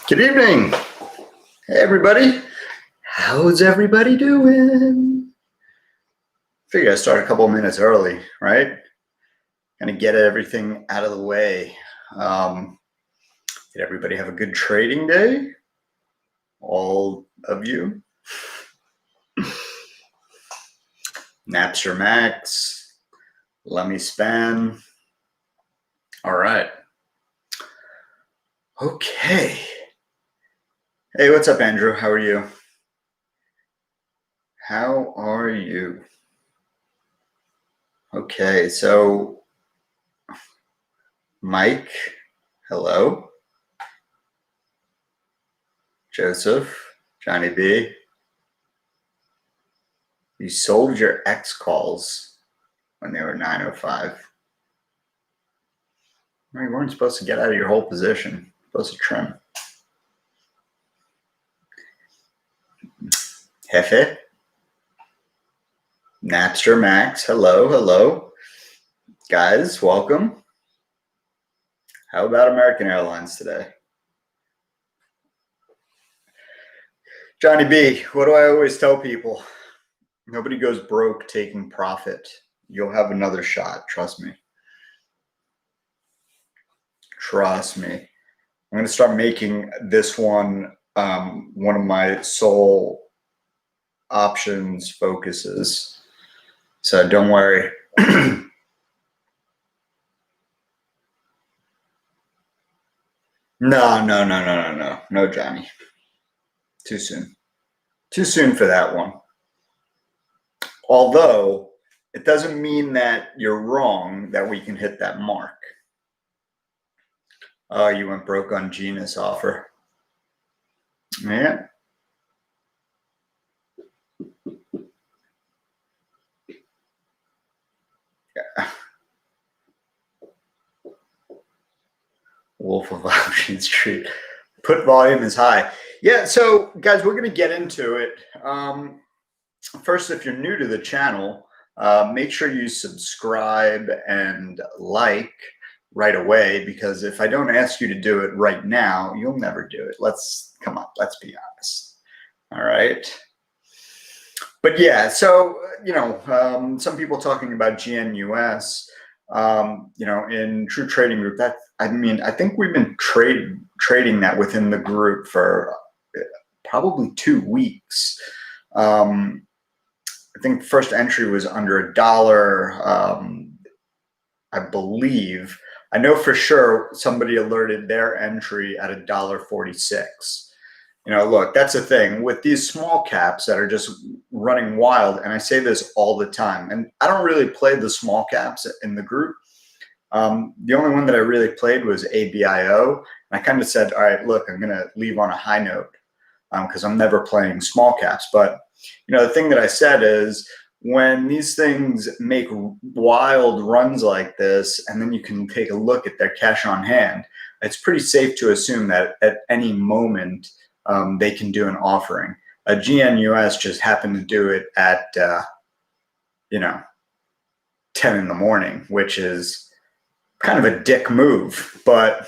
Good evening. Hey, everybody. How's everybody doing? Figure I start a couple minutes early, right? Kind of get everything out of the way. Did everybody have a good trading day? All of you? Napster Max, let me span. All right. Okay. Hey, what's up, Andrew? How are you? How are you? Okay, so Mike, hello. Joseph, Johnny B. You sold your X calls when they were 905. You weren't supposed to get out of your whole position. You're supposed to trim. Hefe. Napster Max. Hello, hello. Guys, welcome. How about American Airlines today? Johnny B, what do I always tell people? Nobody goes broke taking profit. You'll have another shot. Trust me. Trust me. I'm going to start making this one one of my sole options focuses. So don't worry. No, Johnny. Too soon. Too soon for that one. Although it doesn't mean that you're wrong that we can hit that mark. Oh, you went broke on Gina's offer. Yeah. Wolf of Option Street. Put volume is high. Yeah, so guys, we're going to get into it. First, if you're new to the channel, make sure you subscribe and like right away, because if I don't ask you to do it right now, you'll never do it. Come on, let's be honest. All right. But yeah, so, some people talking about GNUS, in True Trading Group, I think we've been trading that within the group for probably 2 weeks. I think first entry was under $1. I believe. I know for sure somebody alerted their entry at $1.46. Look, that's the thing with these small caps that are just running wild. And I say this all the time, and I don't really play the small caps in the group. The only one that I really played was ABIO. And I kind of said, all right, look, I'm going to leave on a high note because I'm never playing small caps. But, the thing that I said is when these things make wild runs like this, and then you can take a look at their cash on hand, it's pretty safe to assume that at any moment, they can do an offering. A GNUS just happened to do it at, 10 in the morning, which is kind of a dick move. But,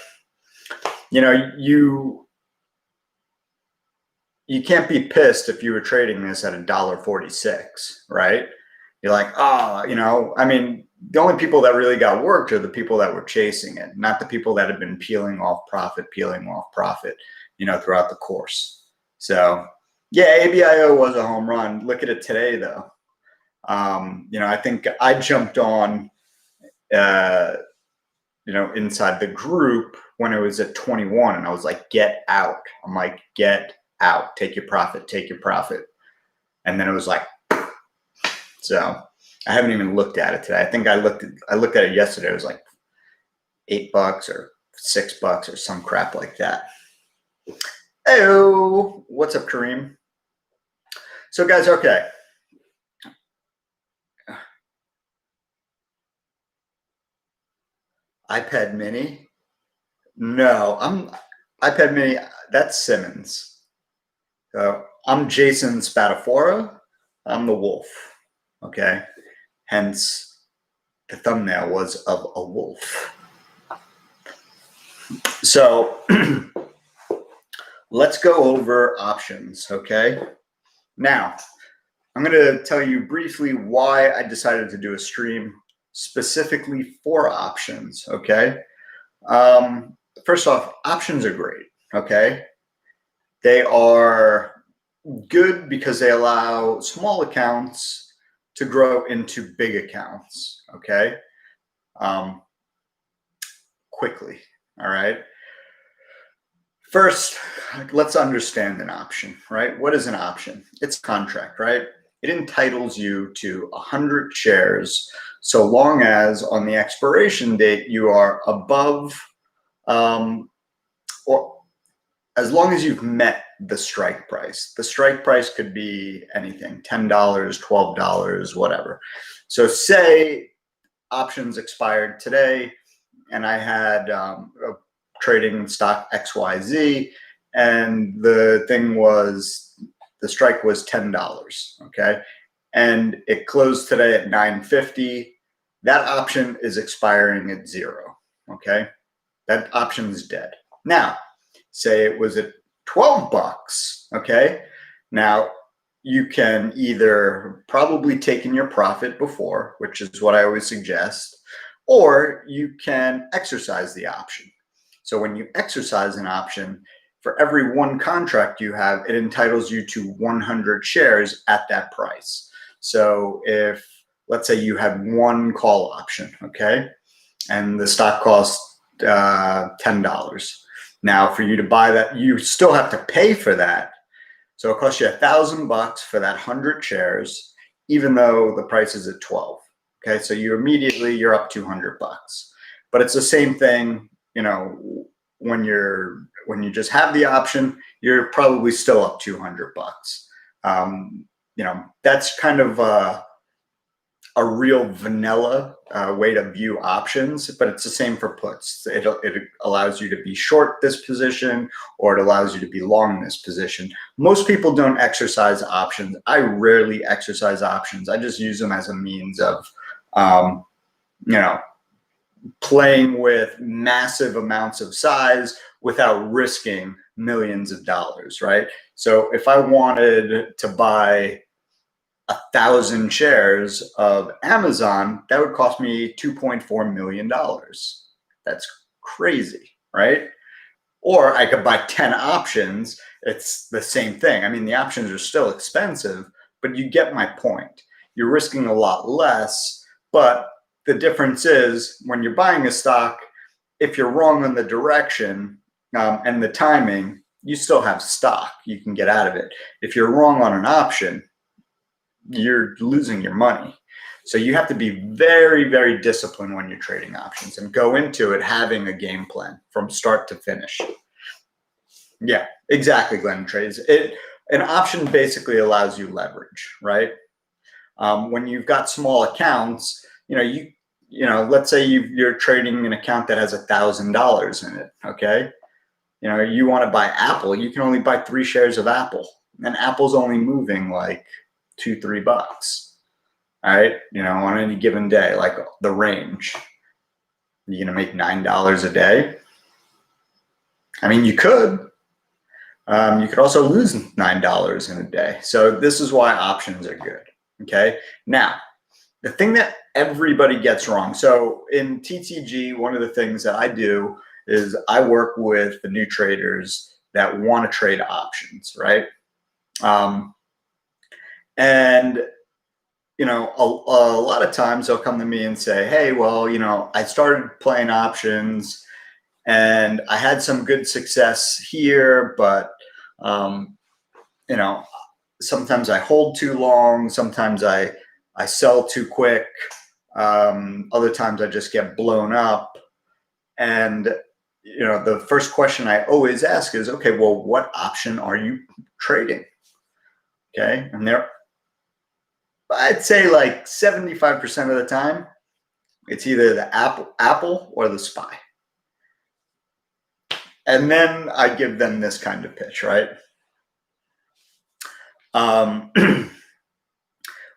you can't be pissed if you were trading this at $1.46, right? You're like, the only people that really got worked are the people that were chasing it, not the people that have been peeling off profit, throughout the course. So yeah, ABIO was a home run. Look at it today though. I think I jumped on, inside the group when it was at 21, and I was like, get out. I'm like, get out, take your profit. And then it was like, so I haven't even looked at it today. I think I looked at it yesterday. It was like $8 or $6 or some crap like that. Hey, what's up, Kareem? So guys, okay. iPad mini? No, iPad mini, that's Simmons. So I'm Jason Spatafora. I'm the wolf. Okay. Hence, the thumbnail was of a wolf. So let's go over options, okay? Now, I'm going to tell you briefly why I decided to do a stream specifically for options, okay? First off, options are great, okay? They are good because they allow small accounts to grow into big accounts, okay? Quickly, all right? First, let's understand an option, right? What is an option? It's a contract, right? It entitles you to 100 shares so long as on the expiration date you are above, or as long as you've met the strike price. The strike price could be anything, $10, $12, whatever. So say options expired today and I had trading stock XYZ, and the strike was $10, okay? And it closed today at 9.50. That option is expiring at 0, okay? That option is dead. Now, say it was at $12, okay? Now, you can either probably take in your profit before, which is what I always suggest, or you can exercise the option. So when you exercise an option, for every one contract you have, it entitles you to 100 shares at that price. So if, let's say you have one call option, okay, and the stock costs $10. Now, for you to buy that, you still have to pay for that. So it costs you $1,000 for that 100 shares, even though the price is at 12. Okay, so you're up $200. But it's the same thing, you know, when you just have the option, you're probably still up $200. You know, that's kind of a real vanilla way to view options, but it's the same for puts. It allows you to be short this position, or it allows you to be long this position. Most people don't exercise options. I rarely exercise options. I just use them as a means of, you know, playing with massive amounts of size without risking millions of dollars, right? So if I wanted to buy 1,000 shares of Amazon, that would cost me $2.4 million. That's crazy, right? Or I could buy 10 options. It's the same thing. I mean, the options are still expensive, but you get my point. You're risking a lot less, but the difference is when you're buying a stock, if you're wrong on the direction and the timing, you still have stock. You can get out of it. If you're wrong on an option, you're losing your money. So you have to be very, very disciplined when you're trading options and go into it having a game plan from start to finish. Yeah, exactly, Glenn trades. An option basically allows you leverage, right? When you've got small accounts, you know, let's say you're trading an account that has $1,000 in it. Okay, you want to buy Apple, you can only buy 3 shares of Apple, and Apple's only moving like $2-3. All right, on any given day, like the range. You're gonna make $9 a day. I mean, you could. You could also lose $9 in a day. So this is why options are good. Okay. Now, the thing that everybody gets wrong. So in TTG, one of the things that I do is I work with the new traders that want to trade options, right? And a lot of times they'll come to me and say, hey, well, I started playing options and I had some good success here, but sometimes I hold too long, sometimes I sell too quick, other times I just get blown up. And the first question I always ask is, okay, well, what option are you trading? Okay, and I'd say like 75% of the time, it's either the Apple or the SPY. And then I give them this kind of pitch, right?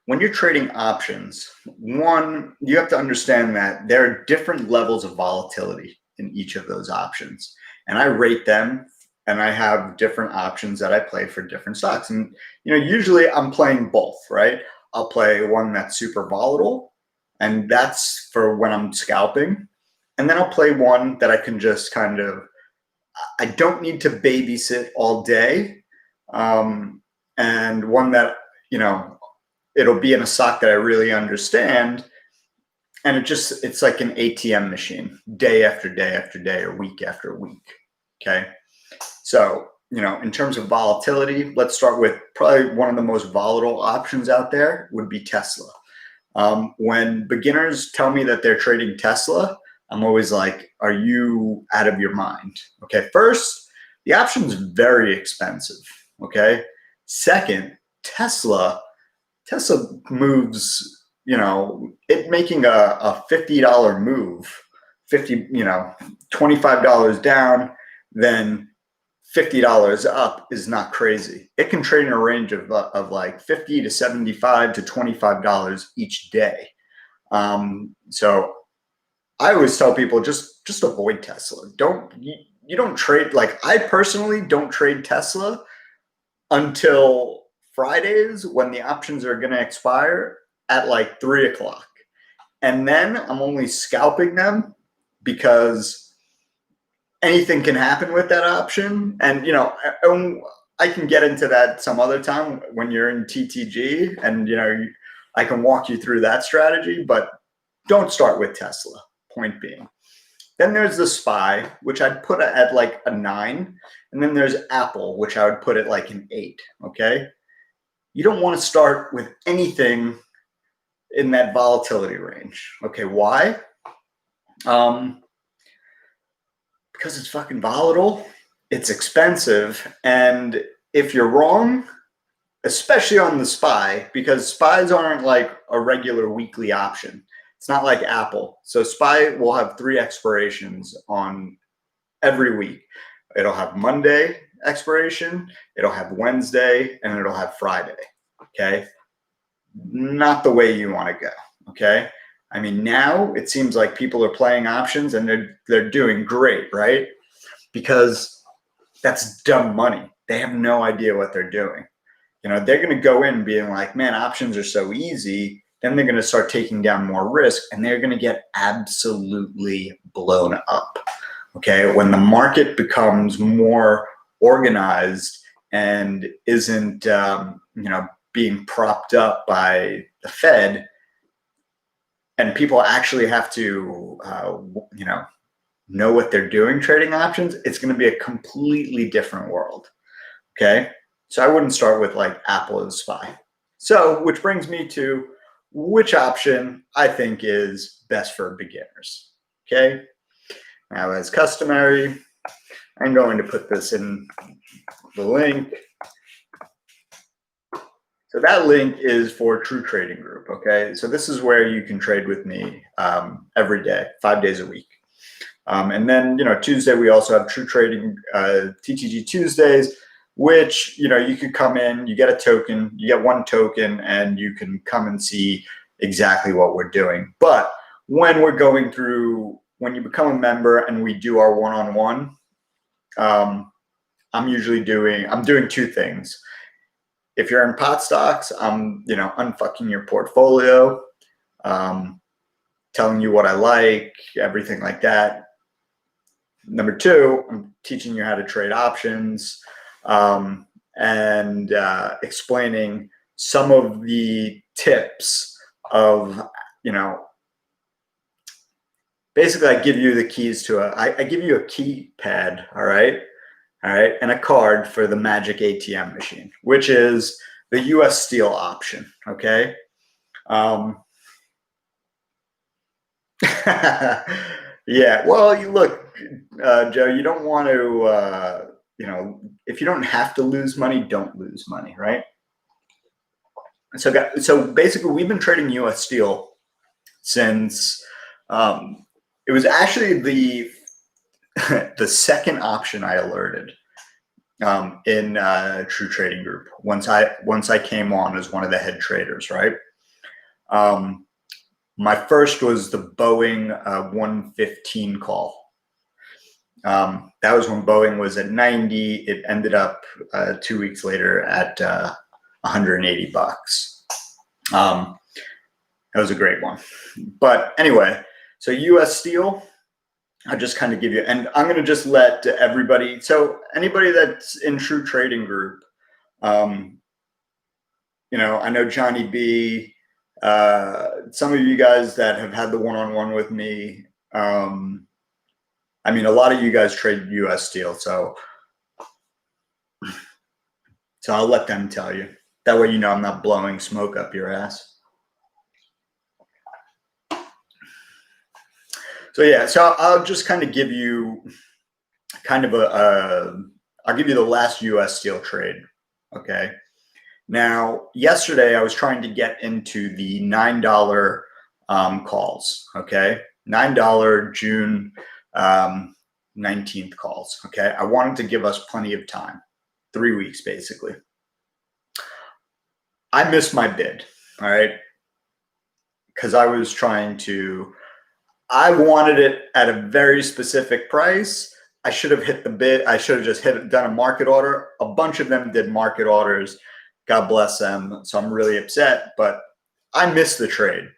When you're trading options, one, you have to understand that there are different levels of volatility in each of those options. And I rate them and I have different options that I play for different stocks. And, usually I'm playing both, right? I'll play one that's super volatile, and that's for when I'm scalping. And then I'll play one that I can just I don't need to babysit all day. And one that, it'll be in a stock that I really understand. And it's like an ATM machine, day after day after day, or week after week. Okay. So, in terms of volatility, let's start with probably one of the most volatile options out there would be Tesla. When beginners tell me that they're trading Tesla, I'm always like, are you out of your mind? Okay. First, the option's very expensive. Okay. Second, Tesla moves, it making a $50 move, $25 down, then $50 up is not crazy. It can trade in a range of like $50 to $75 to $25 each day. So I always tell people just avoid Tesla. You don't trade, like, I personally don't trade Tesla until Fridays when the options are going to expire at like 3 o'clock. And then I'm only scalping them because anything can happen with that option. And, I can get into that some other time when you're in TTG, and, I can walk you through that strategy, but don't start with Tesla, point being. Then there's the SPY, which I'd put at like a 9. And then there's Apple, which I would put at like an 8. Okay. You don't want to start with anything in that volatility range. Okay. Why? Because it's fucking volatile. It's expensive. And if you're wrong, especially on the SPY, because SPYs aren't like a regular weekly option. It's not like Apple. So SPY will have 3 expirations on every week. It'll have Monday expiration, it'll have Wednesday, and it'll have Friday. Okay. Not the way you want to go. Okay. I mean, now it seems like people are playing options and they're doing great, right? Because that's dumb money. They have no idea what they're doing. They're going to go in being like, man, options are so easy. Then they're going to start taking down more risk, and they're going to get absolutely blown up. Okay. When the market becomes more organized and isn't, being propped up by the Fed, and people actually have to, know what they're doing trading options, it's going to be a completely different world. Okay. So I wouldn't start with like Apple as SPY. So, which brings me to which option I think is best for beginners. Okay. Now, as customary, I'm going to put this in the link. So that link is for True Trading Group. Okay. So this is where you can trade with me every day, 5 days a week. And then, Tuesday, we also have True Trading TTG Tuesdays, which, you could come in, you get a token, you get 1 token, and you can come and see exactly what we're doing. But when we're going through, when you become a member and we do our one-on-one, I'm doing 2 things. If you're in pot stocks, I'm, unfucking your portfolio, telling you what I like, everything like that. Number 2, I'm teaching you how to trade options, and explaining some of the tips of, basically I give you the keys to I give you a keypad, all right, and a card for the magic ATM machine, which is the US Steel option, okay? Yeah, well, you look, Joe, you don't want to, if you don't have to lose money, don't lose money, right? So basically, we've been trading US Steel since it was actually the second option I alerted in True Trading Group once I came on as one of the head traders, right? My first was the Boeing 115 call. That was when Boeing was at 90. It ended up 2 weeks later at $180. That was a great one. But anyway, so US Steel, I'll just kind of give you, and I'm going to just let everybody, so anybody that's in True Trading Group, you know, I know Johnny B, some of you guys that have had the one-on-one with me, I mean, a lot of you guys trade US Steel, so I'll let them tell you. That way, you know, I'm not blowing smoke up your ass. So yeah, so I'll just kind of give you kind of I'll give you the last US Steel trade. Okay. Now, yesterday I was trying to get into the $9 calls. Okay. $9 June 19th calls. Okay. I wanted to give us plenty of time, 3 weeks basically. I missed my bid. All right. Because I was trying to, I wanted it at a very specific price. I should have hit the bid. I should have just done a market order. A bunch of them did market orders. God bless them. So I'm really upset, but I missed the trade.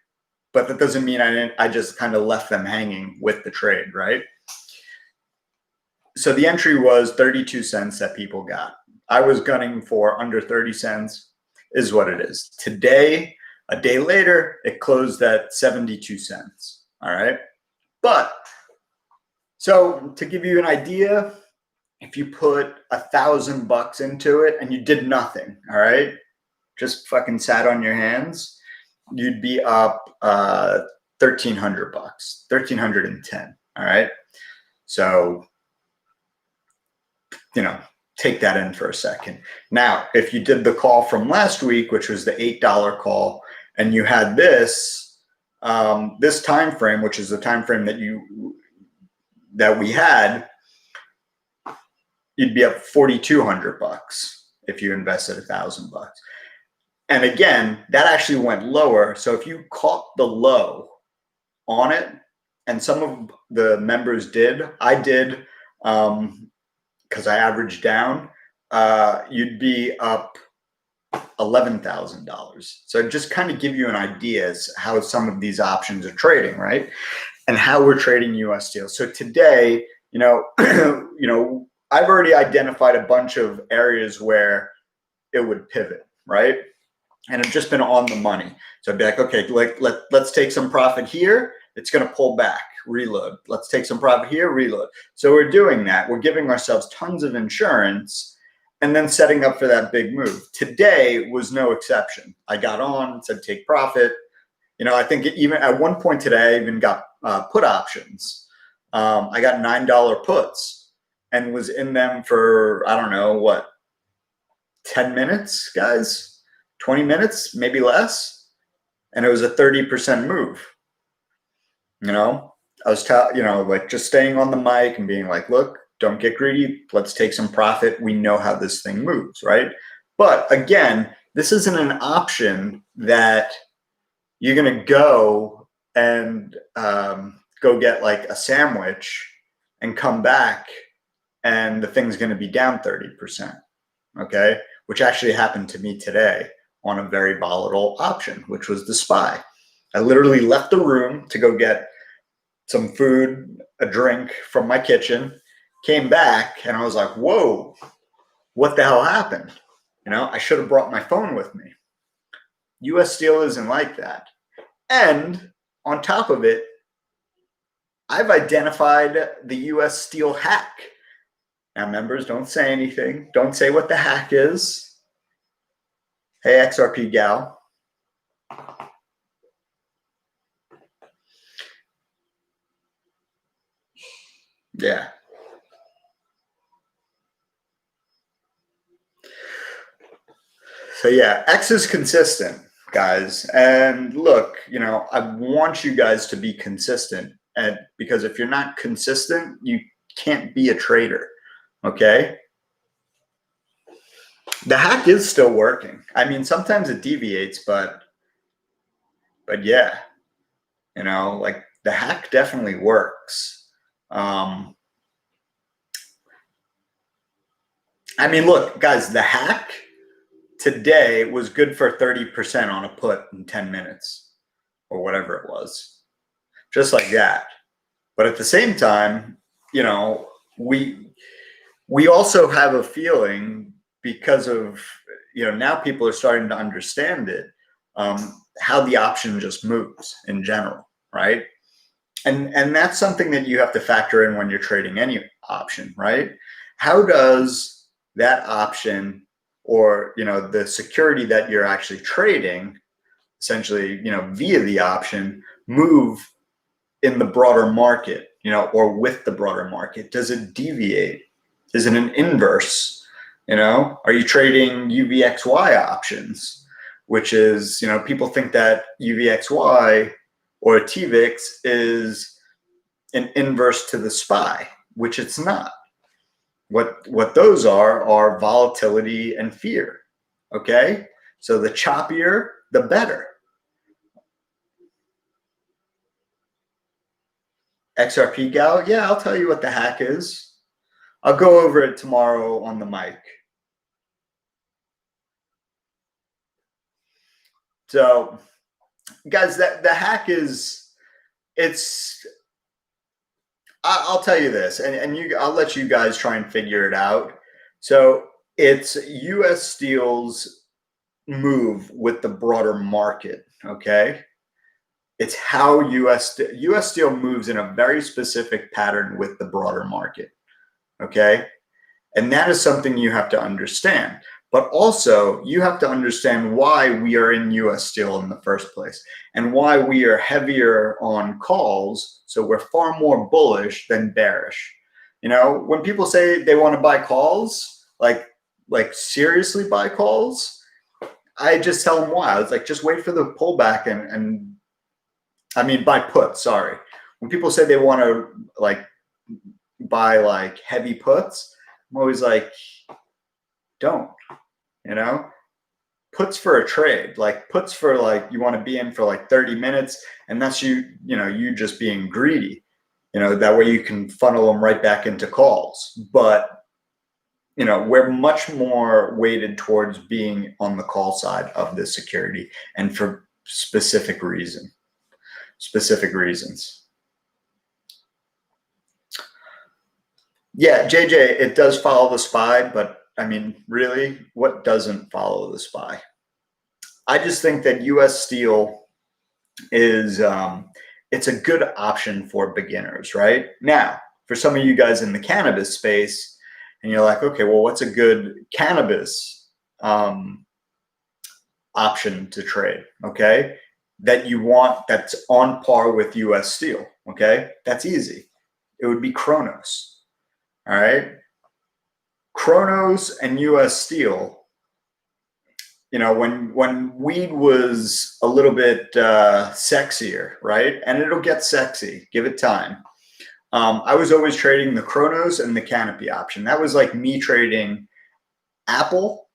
But that doesn't mean I didn't. I just kind of left them hanging with the trade, right? So the entry was 32 cents that people got. I was gunning for under 30 cents, is what it is. Today, a day later, it closed at 72 cents. All right. But so to give you an idea, if you put $1,000 into it and you did nothing, all right, just fucking sat on your hands, you'd be up $1,300, 1,310. All right. So, you know, take that in for a second. Now, if you did the call from last week, which was the $8 call, and you had this this time frame, which is the time frame that we had, you'd be up $4,200 if you invested $1,000. And again, that actually went lower. So if you caught the low on it, and some of the members did, I did, because I averaged down, you'd be up $11,000. So just kind of give you an idea as how some of these options are trading, right? And how we're trading US Steel. So today, you know, I've already identified a bunch of areas where it would pivot, right? And I've just been on the money. So I'd be like, okay, let's take some profit here. It's going to pull back, reload. Let's take some profit here, reload. So we're doing that. We're giving ourselves tons of insurance and then setting up for that big move. Today was no exception. I got on, said take profit. You know, I think even at one point today, I even got put options. I got $9 puts and was in them for, I don't know, what, 10 minutes, guys? 20 minutes, maybe less. And it was a 30% move. You know, I was, like just staying on the mic and being like, look, don't get greedy. Let's take some profit. We know how this thing moves, right? But again, this isn't an option that you're going to go and go get like a sandwich and come back and the thing's going to be down 30%. Okay. Which actually happened to me today on a very volatile option, which was the SPY. I literally left the room to go get some food, a drink from my kitchen, came back, and I was like, whoa, what the hell happened? You know, I should have brought my phone with me. US Steel isn't like that. And on top of it, I've identified the US Steel hack. Now, members, don't say anything. Don't say what the hack is. Hey, XRP gal. Yeah. So yeah, X is consistent, guys. And look, you know, I want you guys to be consistent. And because if you're not consistent, you can't be a trader. Okay. The hack is still working. I mean, sometimes it deviates, but yeah, you know, like the hack definitely works. I mean, look, guys, the hack today was good for 30% on a put in 10 minutes or whatever it was, just like that. But at the same time, you know, we also have a feeling because of, you know, now people are starting to understand it, how the option just moves in general, right? And that's something that you have to factor in when you're trading any option, right? How does that option, or, you know, the security that you're actually trading, essentially, you know, via the option, move in the broader market, you know, or with the broader market? Does it deviate? Is it an inverse? You know, are you trading UVXY options, which is, you know, people think that UVXY or a TVIX is an inverse to the SPY, which it's not. What those are volatility and fear. Okay, so the choppier, the better. XRP gal, yeah, I'll tell you what the hack is. I'll go over it tomorrow on the mic. So, guys, that the hack is, it's, I'll tell you this, and I'll let you guys try and figure it out. So it's U.S. Steel's move with the broader market. Okay, it's how U.S. Steel moves in a very specific pattern with the broader market. Okay, and that is something you have to understand. But also, you have to understand why we are in US Steel in the first place and why we are heavier on calls. So we're far more bullish than bearish. You know, when people say they want to buy calls, like seriously buy calls, I just tell them why. I was like, just wait for the pullback and I mean, buy puts, sorry. When people say they want to like buy like heavy puts, I'm always like, don't. You know, puts for a trade, like puts for like you want to be in for like 30 minutes, and that's you know, you just being greedy. You know, that way you can funnel them right back into calls. But you know, we're much more weighted towards being on the call side of this security, and for specific reasons. Yeah, JJ, it does follow the SPY, but I mean, really, what doesn't follow the SPY? I just think that US Steel is, it's a good option for beginners, right? Now, for some of you guys in the cannabis space, and you're like, okay, well, what's a good cannabis option to trade? Okay, that you want, that's on par with US Steel. Okay, that's easy. It would be Chronos. All right, Chronos and US Steel. You know, when weed was a little bit sexier, right? And it'll get sexy. Give it time. I was always trading the Chronos and the Canopy option. That was like me trading Apple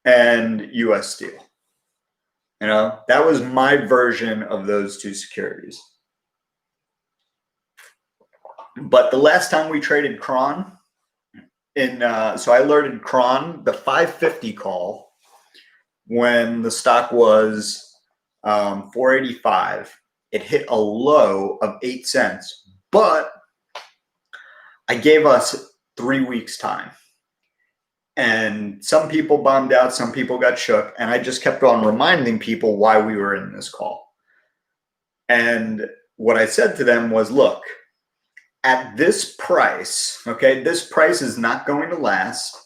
and US Steel. You know, that was my version of those two securities. But the last time we traded Cron, so I alerted Cron, the 550 call, when the stock was 485, it hit a low of 8 cents, but I gave us 3 weeks time. And some people bombed out, some people got shook, and I just kept on reminding people why we were in this call. And what I said to them was, look, at this price, okay, this price is not going to last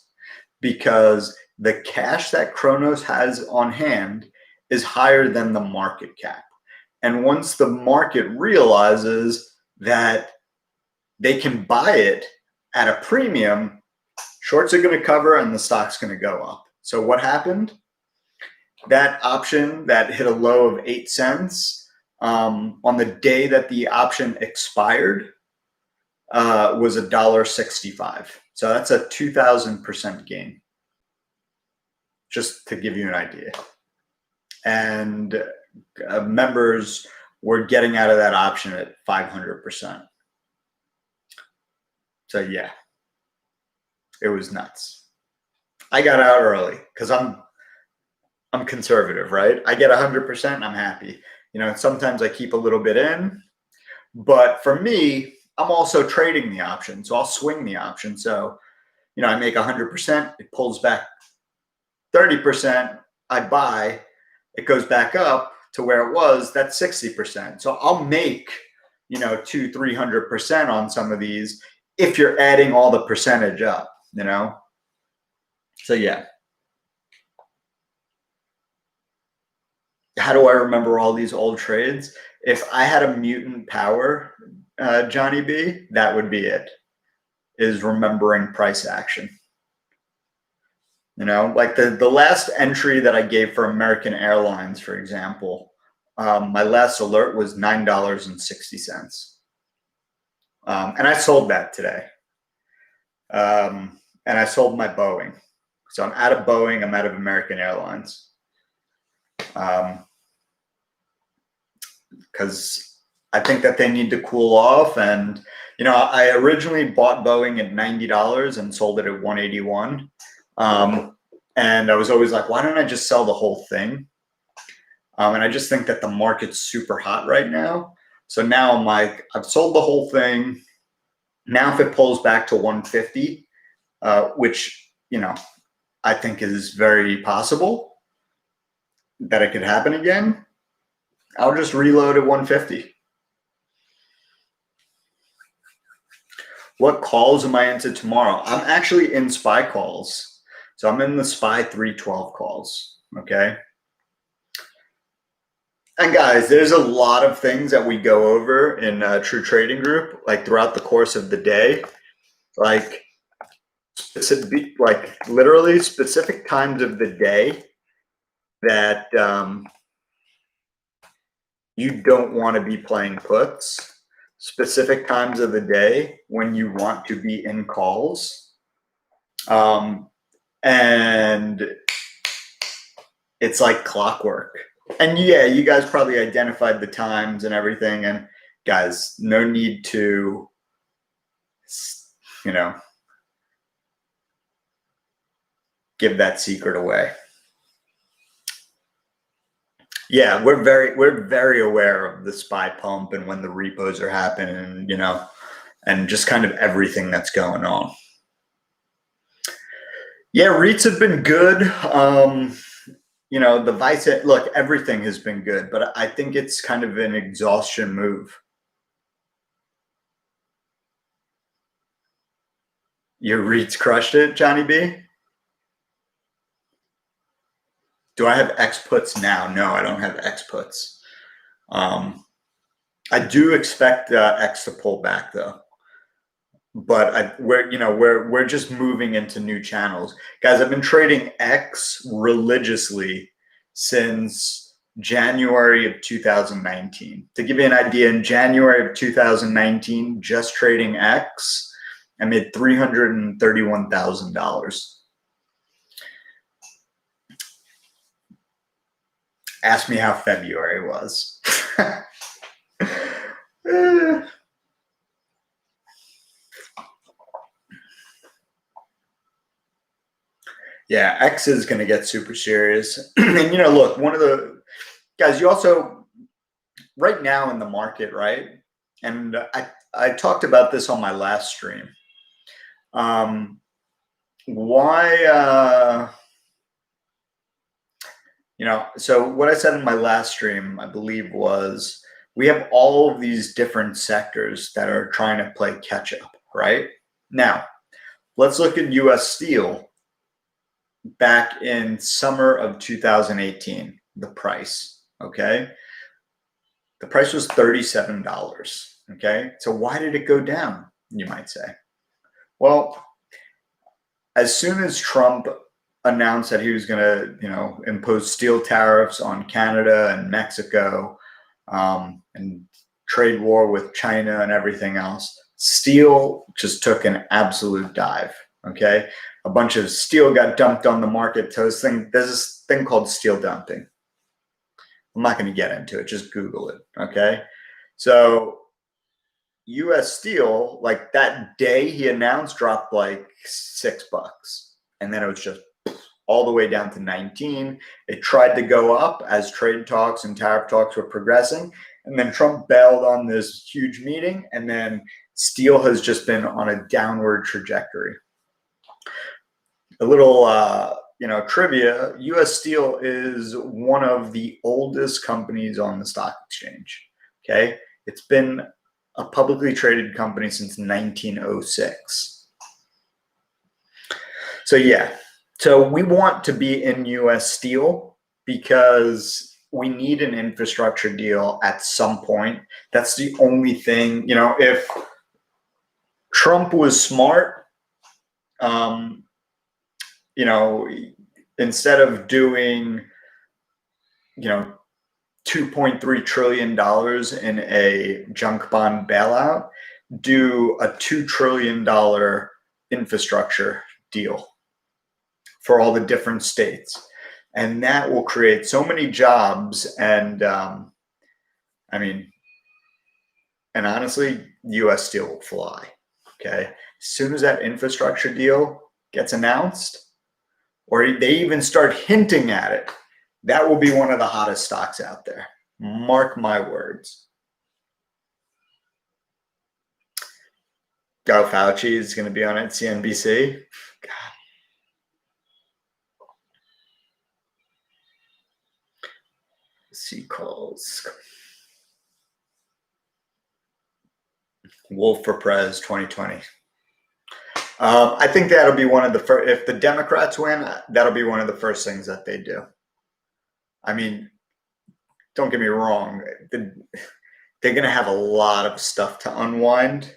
because the cash that Chronos has on hand is higher than the market cap. And once the market realizes that they can buy it at a premium, shorts are going to cover and the stock's going to go up. So what happened? That option that hit a low of 8 cents on the day that the option expired was $1.65. So that's a 2,000% gain, just to give you an idea. And members were getting out of that option at 500%. So yeah, it was nuts. I got out early because I'm conservative, right? I get 100% and I'm happy. You know, sometimes I keep a little bit in, but for me, I'm also trading the option. So I'll swing the option. So, you know, I make 100%, it pulls back 30%, I buy, it goes back up to where it was, that's 60%. So I'll make, you know, 200-300% on some of these if you're adding all the percentage up, you know? So yeah. How do I remember all these old trades? If I had a mutant power, Johnny B, that would be it, is remembering price action. You know, like the last entry that I gave for American Airlines, for example, my last alert was $9.60. And I sold that today. And I sold my Boeing. So I'm out of Boeing, I'm out of American Airlines. Because I think that they need to cool off. And, you know, I originally bought Boeing at $90 and sold it at 181. And I was always like, why don't I just sell the whole thing? And I just think that the market's super hot right now. So now I'm like, I've sold the whole thing. Now if it pulls back to 150, which, you know, I think is very possible that it could happen again, I'll just reload at 150. What calls am I into tomorrow? I'm actually in SPY calls. So I'm in the SPY 312 calls, okay? And guys, there's a lot of things that we go over in True Trading Group, like throughout the course of the day, like specific, like literally specific times of the day that you don't want to be playing puts, specific times of the day when you want to be in calls. And it's like clockwork. And yeah, you guys probably identified the times and everything. And guys, no need to, you know, give that secret away. Yeah, we're very aware of the SPY pump and when the repos are happening, and, you know, and just kind of everything that's going on. Yeah, REITs have been good. You know, the Vice, look, everything has been good, but I think it's kind of an exhaustion move. Your REITs crushed it, Johnny B? Do I have X puts now? No, I don't have X puts. I do expect X to pull back though, but we're just moving into new channels, guys. I've been trading X religiously since January of 2019. To give you an idea, in January of 2019, just trading X, I made $331,000. Ask me how February was. Yeah, X is going to get super serious. And, you know, look, one of the guys, you also, right now in the market, right? And I talked about this on my last stream. You know, so what I said in my last stream, I believe, was we have all of these different sectors that are trying to play catch up, right? Now, let's look at US Steel back in summer of 2018, the price, okay? The price was $37, okay? So why did it go down, you might say? Well, as soon as Trump announced that he was going to, you know, impose steel tariffs on Canada and Mexico, and trade war with China and everything else, steel just took an absolute dive. Okay, a bunch of steel got dumped on the market. So there's this thing called steel dumping. I'm not going to get into it. Just Google it. Okay, so U.S. Steel, like that day he announced, dropped like $6, and then it was just all the way down to 19. It tried to go up as trade talks and tariff talks were progressing. And then Trump bailed on this huge meeting. And then steel has just been on a downward trajectory. A little, trivia, U.S. Steel is one of the oldest companies on the stock exchange. Okay. It's been a publicly traded company since 1906. So yeah. So we want to be in U.S. Steel because we need an infrastructure deal at some point. That's the only thing, if Trump was smart, instead of doing, $2.3 trillion in a junk bond bailout, do a $2 trillion infrastructure deal for all the different states. And that will create so many jobs. And and honestly, U.S. Steel will fly. Okay. As soon as that infrastructure deal gets announced, or they even start hinting at it, that will be one of the hottest stocks out there. Mark my words. Go Fauci is going to be on it, CNBC. God. C calls. Wolf for Prez 2020. I think that'll be one of the first. If the Democrats win, that'll be one of the first things that they do. I mean, don't get me wrong. They're going to have a lot of stuff to unwind.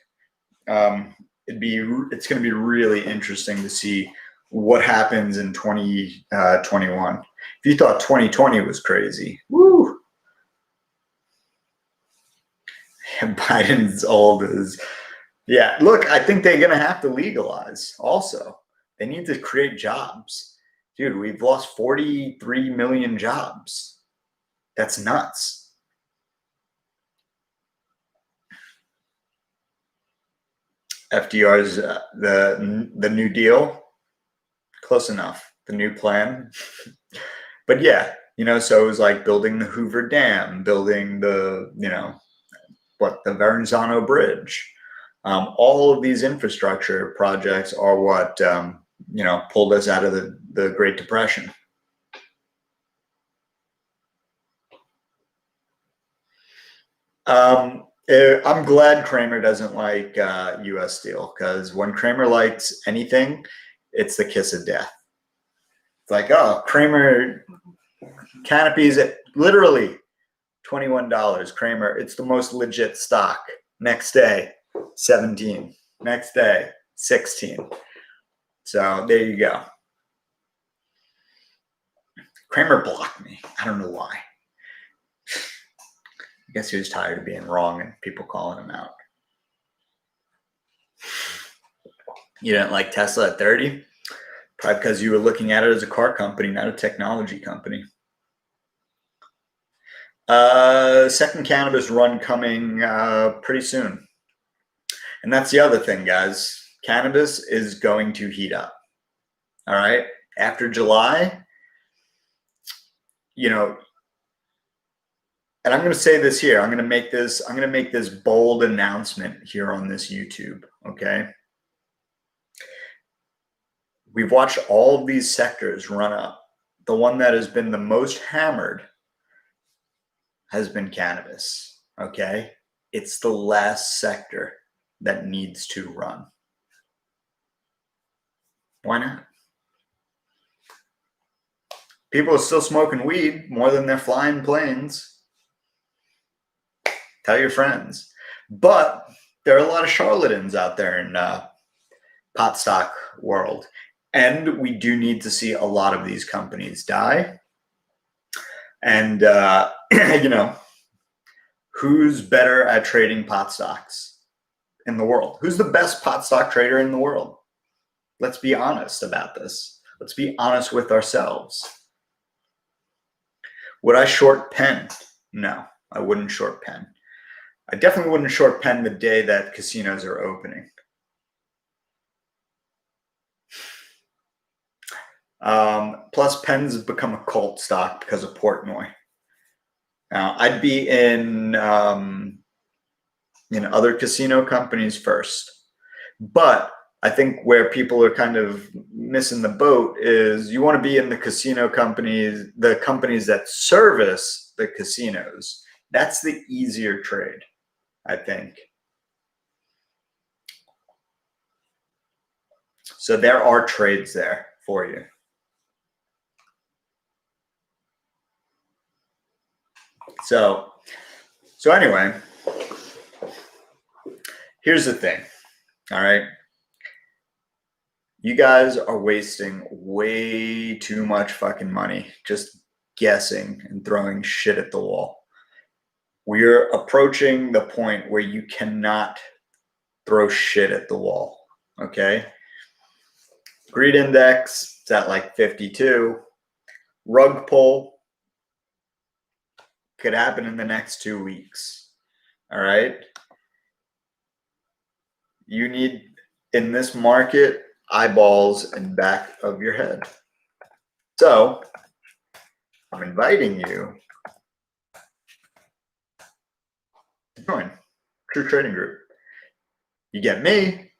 It's going to be really interesting to see what happens in 2021. If you thought 2020 was crazy, woo! Biden's old as, yeah. Look, I think they're going to have to legalize. Also, they need to create jobs, dude. We've lost 43 million jobs. That's nuts. FDR's the New Deal, close enough. The new plan, but yeah, so it was like building the Hoover Dam, building the the Verrazano Bridge. All of these infrastructure projects are what pulled us out of the Great Depression. I'm glad Cramer doesn't like U.S. Steel, because when Cramer likes anything, it's the kiss of death. It's like, oh, Cramer Canopy's at literally $21. Cramer, it's the most legit stock. Next day, 17. Next day, 16. So there you go. Cramer blocked me. I don't know why. I guess he was tired of being wrong and people calling him out. You didn't like Tesla at 30? Probably because you were looking at it as a car company, not a technology company. Second cannabis run coming pretty soon. And that's the other thing, guys. Cannabis is going to heat up. All right. After July, and I'm going to say this here. I'm going to make this bold announcement here on this YouTube. Okay. We've watched all of these sectors run up. The one that has been the most hammered has been cannabis. Okay. It's the last sector that needs to run. Why not? People are still smoking weed more than they're flying planes. Tell your friends. But there are a lot of charlatans out there in pot stock world. And we do need to see a lot of these companies die. And, who's better at trading pot stocks in the world? Who's the best pot stock trader in the world? Let's be honest about this. Let's be honest with ourselves. Would I short Penn? No, I wouldn't short Penn. I definitely wouldn't short Penn the day that casinos are opening. Plus, Penn's has become a cult stock because of Portnoy. Now, I'd be in other casino companies first, but I think where people are kind of missing the boat is you want to be in the casino companies, the companies that service the casinos. That's the easier trade, I think. So there are trades there for you. So anyway, here's the thing. All right. You guys are wasting way too much fucking money just guessing and throwing shit at the wall. We're approaching the point where you cannot throw shit at the wall. Okay. Greed index, it's at like 52. Rug pull could happen in the next 2 weeks. All right. You need, in this market, eyeballs in back of your head. So I'm inviting you to join True Trading Group. You get me,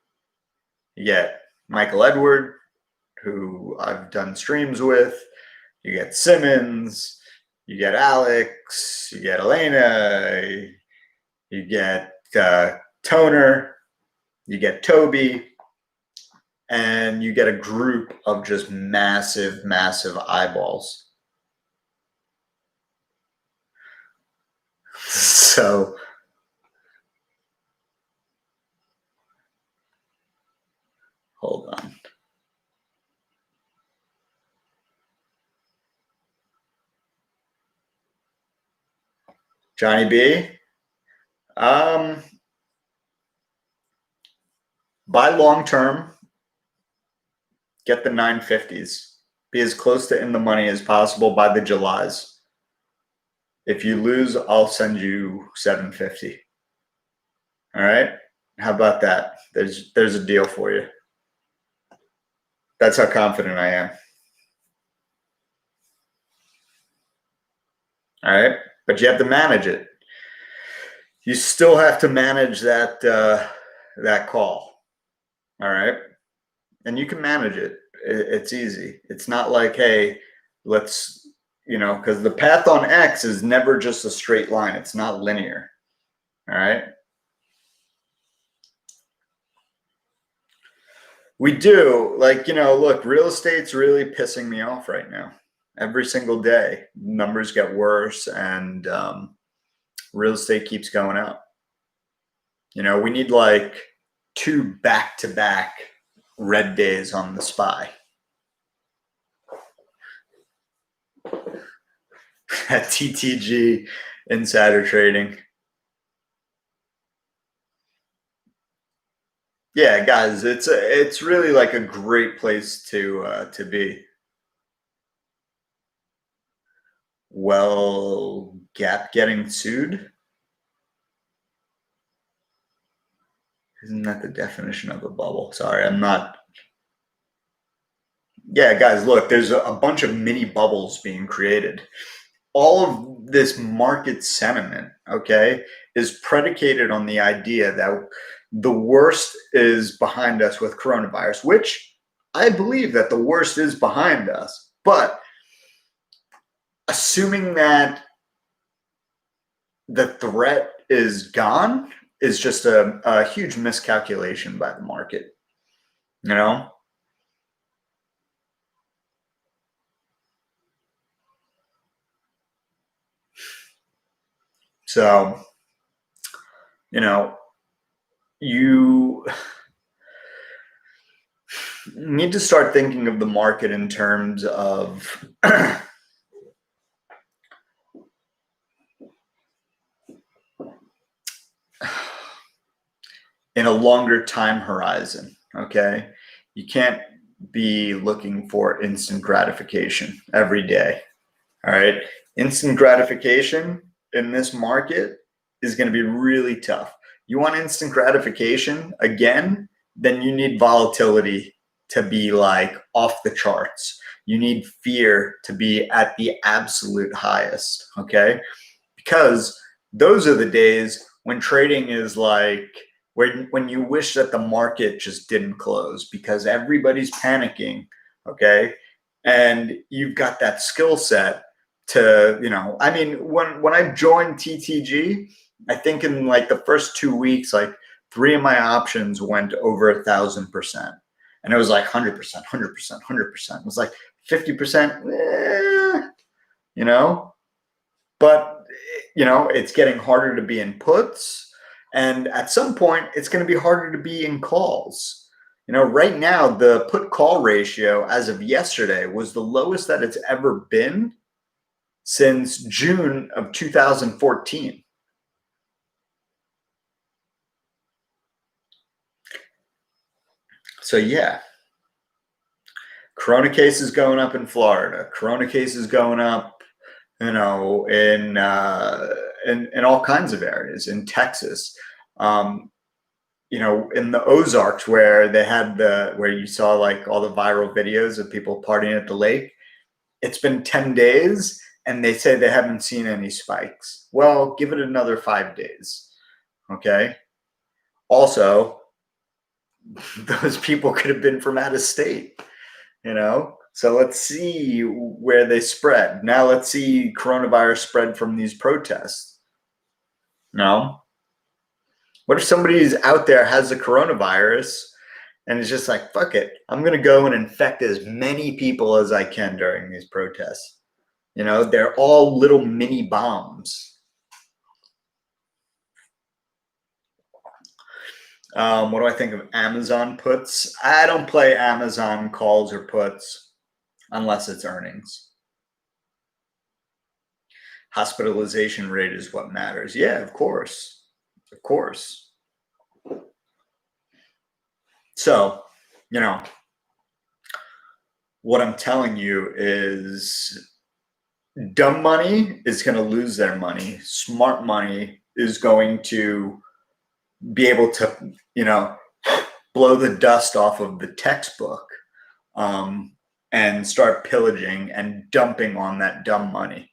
you get Michael Edward, who I've done streams with, you get Simmons, you get Alex, you get Elena, you get Toner, you get Toby, and you get a group of just massive, massive eyeballs. So hold on. Johnny B. Buy long term, get the 950s. Be as close to in the money as possible by the Julys. If you lose, I'll send you 750. All right? How about that? There's a deal for you. That's how confident I am. All right? But you have to manage it. You still have to manage that call. All right? And you can manage it. It's easy. It's not like, hey, let's, because the path on X is never just a straight line. It's not linear. All right? We do. Look, real estate's really pissing me off right now. Every single day, numbers get worse and real estate keeps going up. We need like 2 back-to-back red days on the SPY. At TTG insider trading. Yeah, guys, it's really like a great place to be. Well, Gap getting sued? Isn't that the definition of a bubble? Sorry, I'm not. Yeah, guys, look, there's a bunch of mini bubbles being created. All of this market sentiment, okay, is predicated on the idea that the worst is behind us with coronavirus, which I believe that the worst is behind us. But assuming that the threat is gone is just a huge miscalculation by the market, So, you need to start thinking of the market in terms of in a longer time horizon, okay? You can't be looking for instant gratification every day, all right? Instant gratification in this market is going to be really tough. You want instant gratification again, then you need volatility to be like off the charts. You need fear to be at the absolute highest, okay? Because those are the days when trading is like when you wish that the market just didn't close because everybody's panicking, okay? And you've got that skill set to, I mean, when I joined TTG, I think in like the first 2 weeks, like 3 of my options went over 1,000%. And it was like 100%, 100%, 100%. It was like 50%, but it's getting harder to be in puts. And at some point, it's going to be harder to be in calls. Right now, the put call ratio as of yesterday was the lowest that it's ever been since June of 2014. So yeah, corona cases going up in Florida, corona cases going up, in all kinds of areas in Texas. In the Ozarks where they had where you saw like all the viral videos of people partying at the lake. It's been 10 days and they say they haven't seen any spikes. Well, give it another 5 days. Okay. Also, those people could have been from out of state, So let's see where they spread. Now let's see coronavirus spread from these protests. No. What if somebody's out there has the coronavirus and is just like, fuck it, I'm going to go and infect as many people as I can during these protests? They're all little mini bombs. What do I think of Amazon puts? I don't play Amazon calls or puts unless it's earnings. Hospitalization rate is what matters. Yeah, of course. Of course. So, what I'm telling you is dumb money is going to lose their money. Smart money is going to be able to, blow the dust off of the textbook and start pillaging and dumping on that dumb money.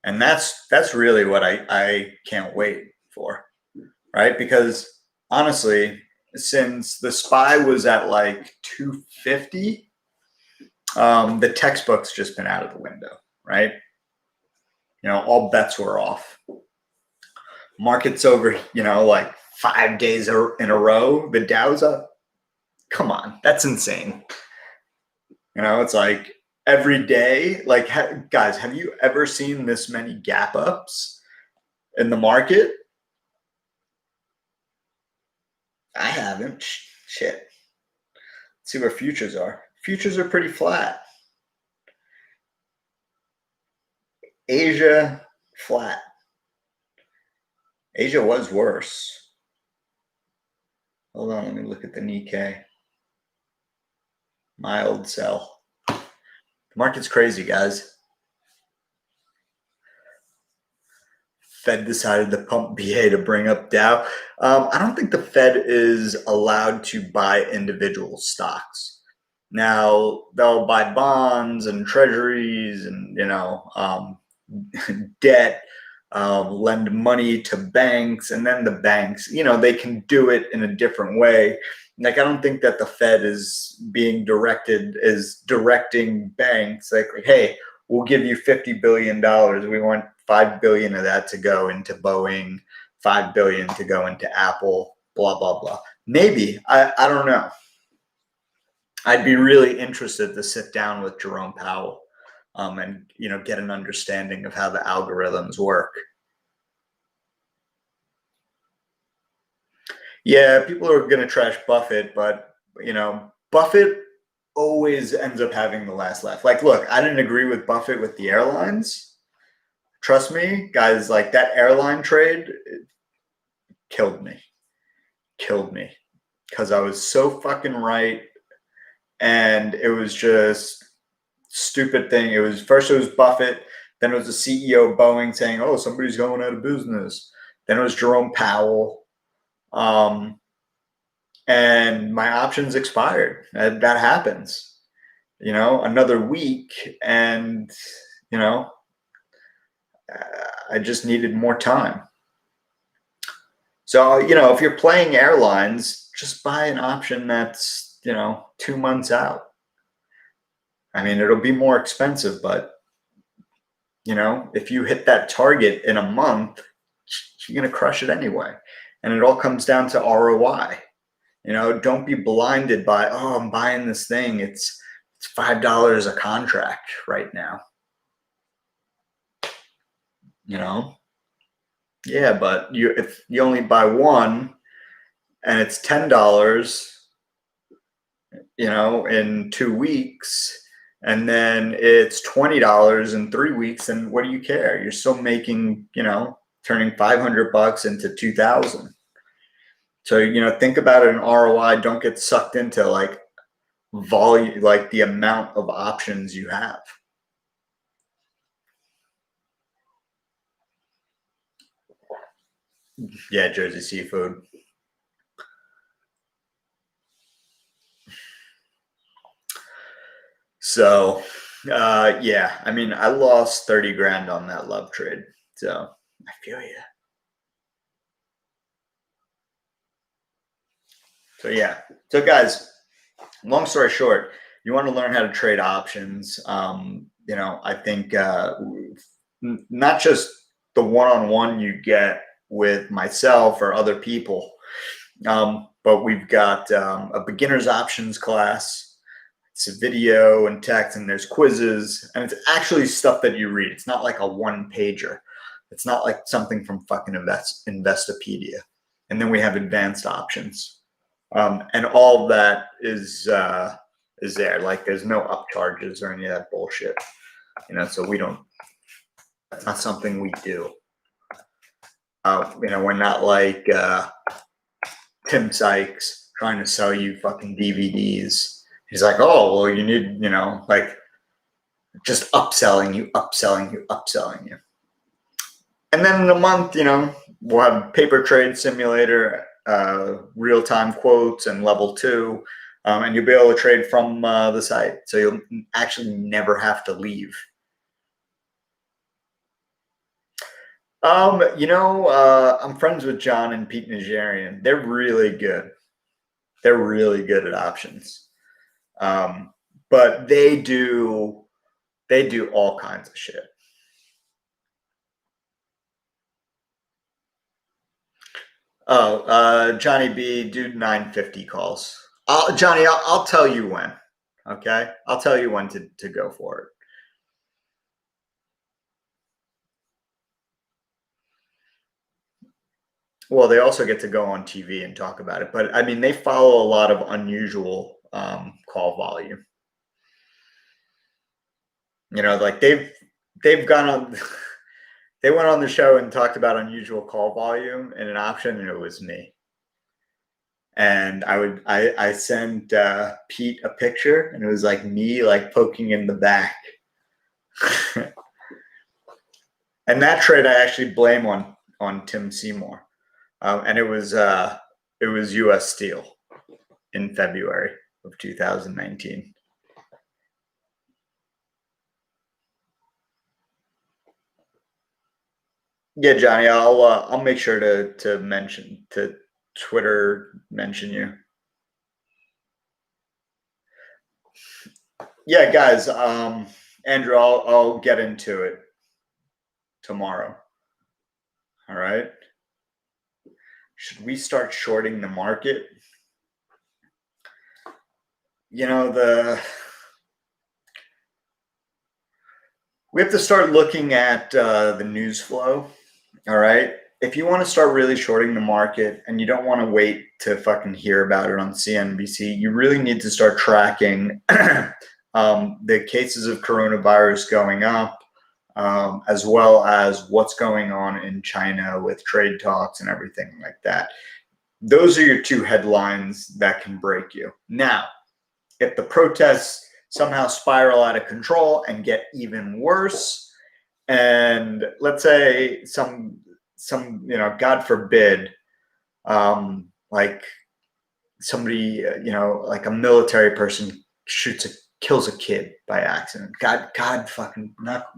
And that's really what I can't wait for, right? Because honestly, since the SPY was at like 250, the textbook's just been out of the window, right? All bets were off. Market's over, like 5 days in a row. The Dow's up. Come on, that's insane. It's like every day. Like, guys, have you ever seen this many gap ups in the market? I haven't. Shit. Let's see where futures are. Futures are pretty flat. Asia, flat. Asia was worse. Hold on, let me look at the Nikkei. Mild sell. The market's crazy, guys. Fed decided to pump BA to bring up Dow. I don't think the Fed is allowed to buy individual stocks. Now, they'll buy bonds and treasuries and, debt, lend money to banks, and then the banks, they can do it in a different way. Like, I don't think that the Fed is directing banks like, hey, we'll give you $50 billion. We want $5 billion of that to go into Boeing, $5 billion to go into Apple, blah, blah, blah. Maybe, I don't know. I'd be really interested to sit down with Jerome Powell and, get an understanding of how the algorithms work. Yeah, people are going to trash Buffett, but, Buffett always ends up having the last laugh. Like, look, I didn't agree with Buffett with the airlines. Trust me, guys, like that airline trade killed me. Because I was so fucking right. And it was just stupid thing. It was Buffett. Then it was the CEO of Boeing saying, oh, somebody's going out of business. Then it was Jerome Powell. And my options expired. That happens. another week, and I just needed more time. So, if you're playing airlines, just buy an option that's, 2 months out. I mean, it'll be more expensive, but, if you hit that target in a month, you're going to crush it anyway. And it all comes down to ROI. Don't be blinded by, oh, I'm buying this thing. It's $5 a contract right now. Yeah, but if you only buy one and it's $10, in 2 weeks, and then it's $20 in 3 weeks, then what do you care? You're still making, turning $500 into 2,000. So, think about it in ROI. Don't get sucked into like volume, like the amount of options you have. Yeah, Jersey seafood. So, yeah, I mean, I lost 30 grand on that love trade. So I feel you. So, yeah. So, guys, long story short, you want to learn how to trade options. I think not just the one-on-one you get with myself or other people, but we've got a beginner's options class. It's a video and text, and there's quizzes, and it's actually stuff that you read. It's not like a one-pager. It's not like something from fucking Investopedia. And then we have advanced options, and all of that is there. Like, there's no upcharges or any of that bullshit. So we don't. That's not something we do. We're not like Tim Sykes trying to sell you fucking DVDs. He's like, oh, well, you need, like just upselling you. And then in a month, we'll have paper trade simulator, real-time quotes, and level 2. And you'll be able to trade from the site. So you'll actually never have to leave. I'm friends with John and Pete Nigerian. They're really good. They're really good at options. But they do all kinds of shit. Oh, Johnny B, do 950 calls. Johnny, I'll tell you when. Okay, I'll tell you when to go for it. Well, they also get to go on TV and talk about it, but I mean, they follow a lot of unusual call volume. Like they've gone on. They went on the show and talked about unusual call volume in an option, and it was me. And I sent Pete a picture, and it was like me, like poking in the back. And that trade I actually blame on Tim Seymour, and it was U.S. Steel in February of 2019. Yeah, Johnny, I'll make sure to mention to Twitter mention you. Yeah, guys. Andrew, I'll get into it tomorrow. All right. Should we start shorting the market? We have to start looking at the news flow. All right. If you want to start really shorting the market and you don't want to wait to fucking hear about it on CNBC, you really need to start tracking the cases of coronavirus going up, as well as what's going on in China with trade talks and everything like that. Those are your two headlines that can break you. Now, if the protests somehow spiral out of control and get even worse, and let's say some God forbid, like somebody, like a military person shoots kills a kid by accident. God fucking knock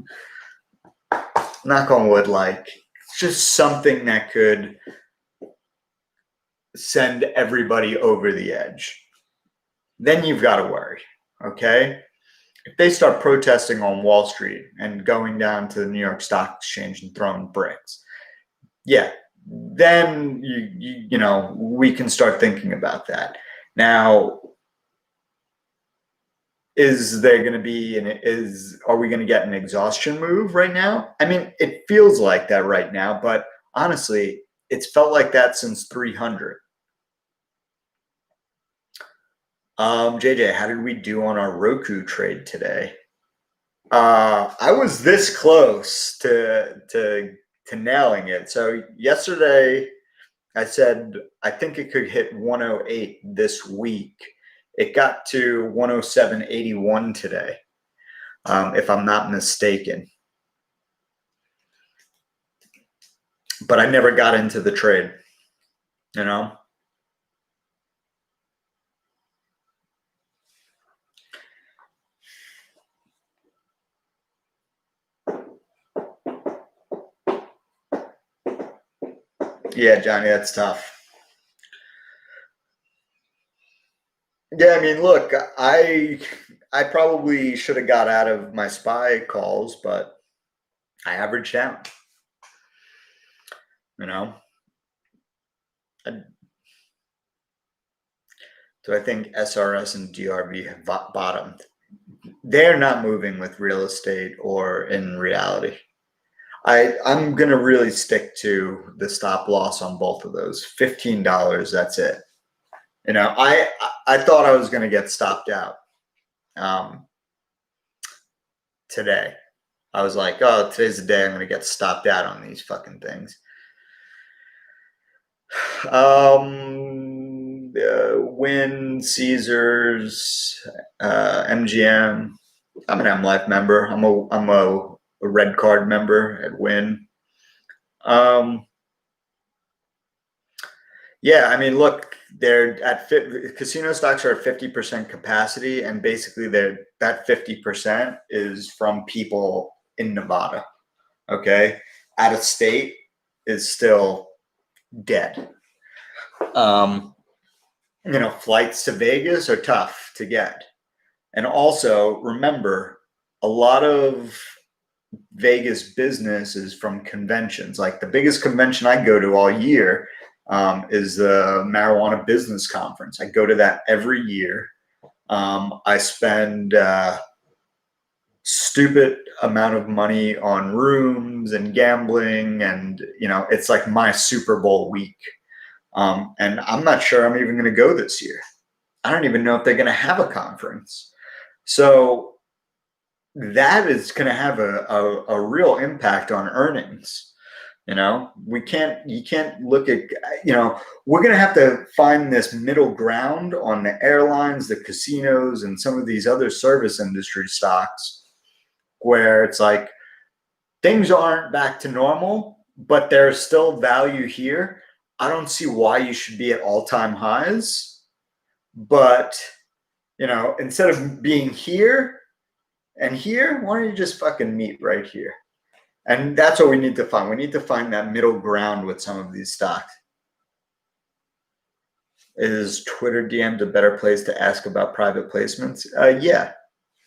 on wood, like it's just something that could send everybody over the edge. Then you've got to worry, okay? If they start protesting on Wall Street and going down to the New York Stock Exchange and throwing bricks, yeah, then you know, we can start thinking about that. Now, are we going to get an exhaustion move right now? I mean, it feels like that right now, but honestly, it's felt like that since 300. JJ, how did we do on our Roku trade today? I was this close to nailing it. So yesterday I said I think it could hit 108 this week. It got to 107.81 today, if I'm not mistaken. But I never got into the trade, you know? Yeah, Johnny, that's tough. Yeah, I mean, look, I probably should have got out of my SPY calls, but I averaged out. You know? So I think SRS and DRV have bottomed. They're not moving with real estate or in reality. I'm going to really stick to the stop loss on both of those. $15, that's it. You know, I thought I was going to get stopped out today. I was like, oh, today's the day I'm going to get stopped out on these fucking things. Win, Caesars, MGM. I'm an M Life member. I'm a red card member at Win. Yeah, I mean, look, they're at casino stocks are at 50% capacity, and basically that 50% is from people in Nevada. Okay, out of state is still dead. You know, flights to Vegas are tough to get. And also remember, a lot of Vegas business is from conventions. Like the biggest convention I go to all year is the Marijuana Business Conference. I go to that every year. I spend stupid amount of money on rooms and gambling, and you know, it's like my Super Bowl week. And I'm not sure I'm even going to go this year. I don't even know if they're going to have a conference. So that is going to have a real impact on earnings. You know, you can't look at, you know, we're going to have to find this middle ground on the airlines, the casinos, and some of these other service industry stocks where it's like things aren't back to normal, but there's still value here. I don't see why you should be at all-time highs, but you know, instead of being here and here, why don't you just fucking meet right here? And that's what we need to find. We need to find that middle ground with some of these stocks. Is Twitter DMs a better place to ask about private placements? Yeah,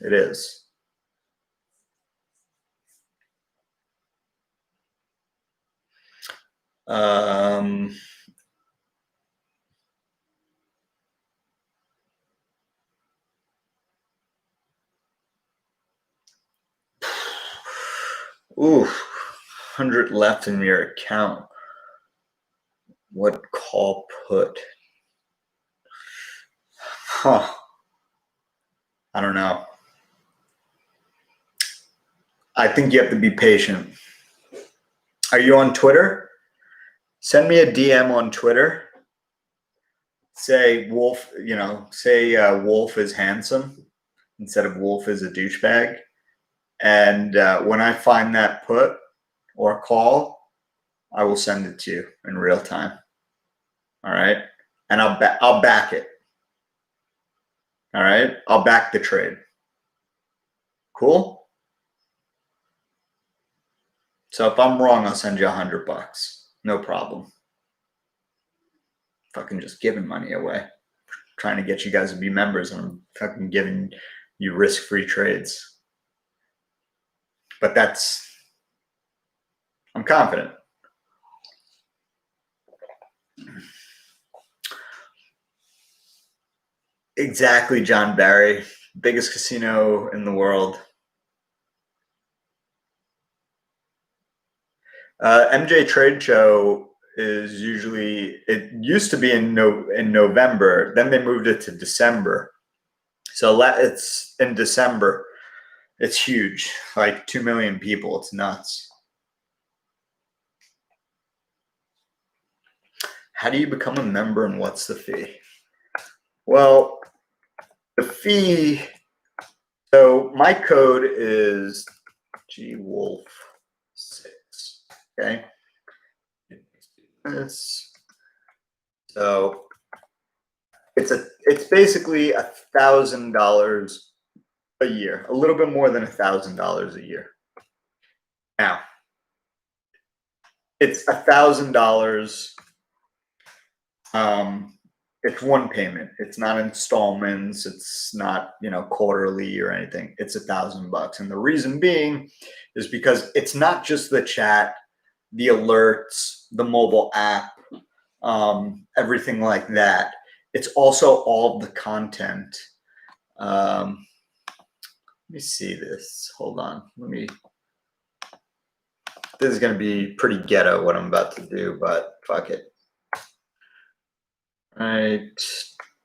it is. Ooh, 100 left in your account. What call put? Huh. I don't know. I think you have to be patient. Are you on Twitter? Send me a DM on Twitter. Say Wolf, you know, say Wolf is handsome instead of Wolf is a douchebag. And when I find that put or call, I will send it to you in real time. All right. And I'll back it. All right. I'll back the trade. Cool. So if I'm wrong, I'll send you $100. No problem. Fucking just giving money away. Trying to get you guys to be members, and I'm fucking giving you risk-free trades. But I'm confident. Exactly, John Barry. Biggest casino in the world. MJ Trade Show is usually, it used to be in November, then they moved it to December. So it's in December. It's huge, like 2 million people. It's nuts. How do you become a member and what's the fee? Well, the fee, so my code is GWolf6, okay? So it's basically $1,000 a year, a little bit more than $1,000 a year. Now, it's $1,000. It's one payment. It's not installments. It's not, quarterly or anything. It's $1,000. And the reason being is because it's not just the chat, the alerts, the mobile app, everything like that. It's also all the content. Let me see this. Hold on. This is going to be pretty ghetto what I'm about to do, but fuck it. All right.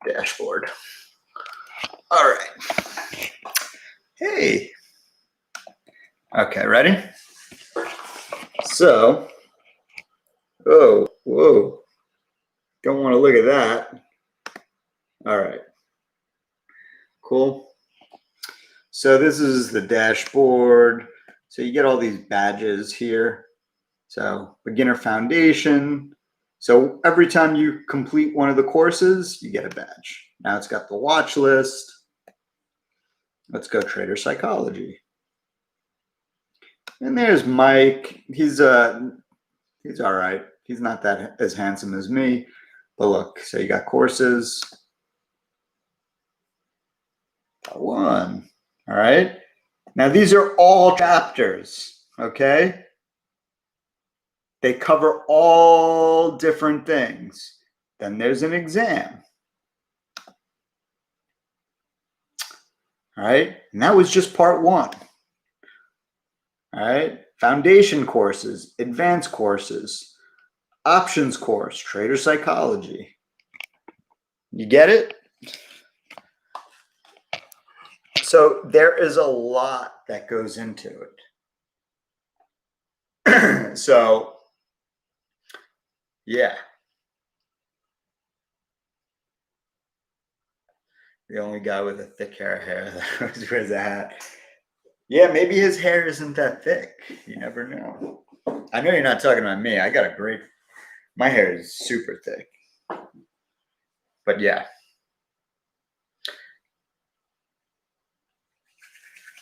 Dashboard. All right. Hey. Okay, ready? So, whoa. Don't want to look at that. All right. Cool. So this is the dashboard. So you get all these badges here. So beginner foundation. So every time you complete one of the courses, you get a badge. Now it's got the watch list. Let's go trader psychology. And there's Mike. He's all right. He's not that as handsome as me. But look, so you got courses. One. All right. Now these are all chapters, okay? They cover all different things. Then there's an exam. All right. And that was just part one. All right. Foundation courses, advanced courses, options course, trader psychology. You get it? So there is a lot that goes into it. So, yeah. The only guy with a thick hair that wears a hat. Yeah, maybe his hair isn't that thick. You never know. I know you're not talking about me. I got my hair is super thick. But yeah.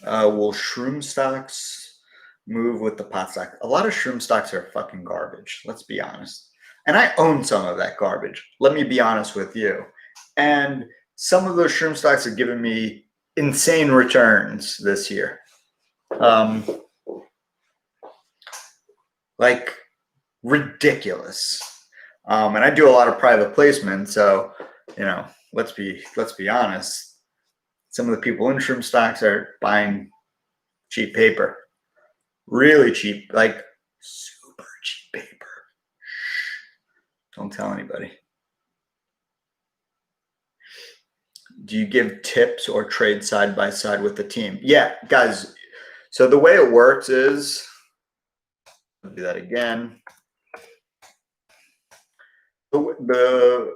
Will shroom stocks move with the pot stock? A lot of shroom stocks are fucking garbage. Let's be honest. And I own some of that garbage. Let me be honest with you. And some of those shroom stocks have given me insane returns this year. Like ridiculous. And I do a lot of private placement. So, let's be honest. Some of the people in shroom stocks are buying cheap paper, really cheap, like super cheap paper. Don't tell anybody. Do you give tips or trade side by side with the team? Yeah, guys. So the way it works is, I'll do that again. The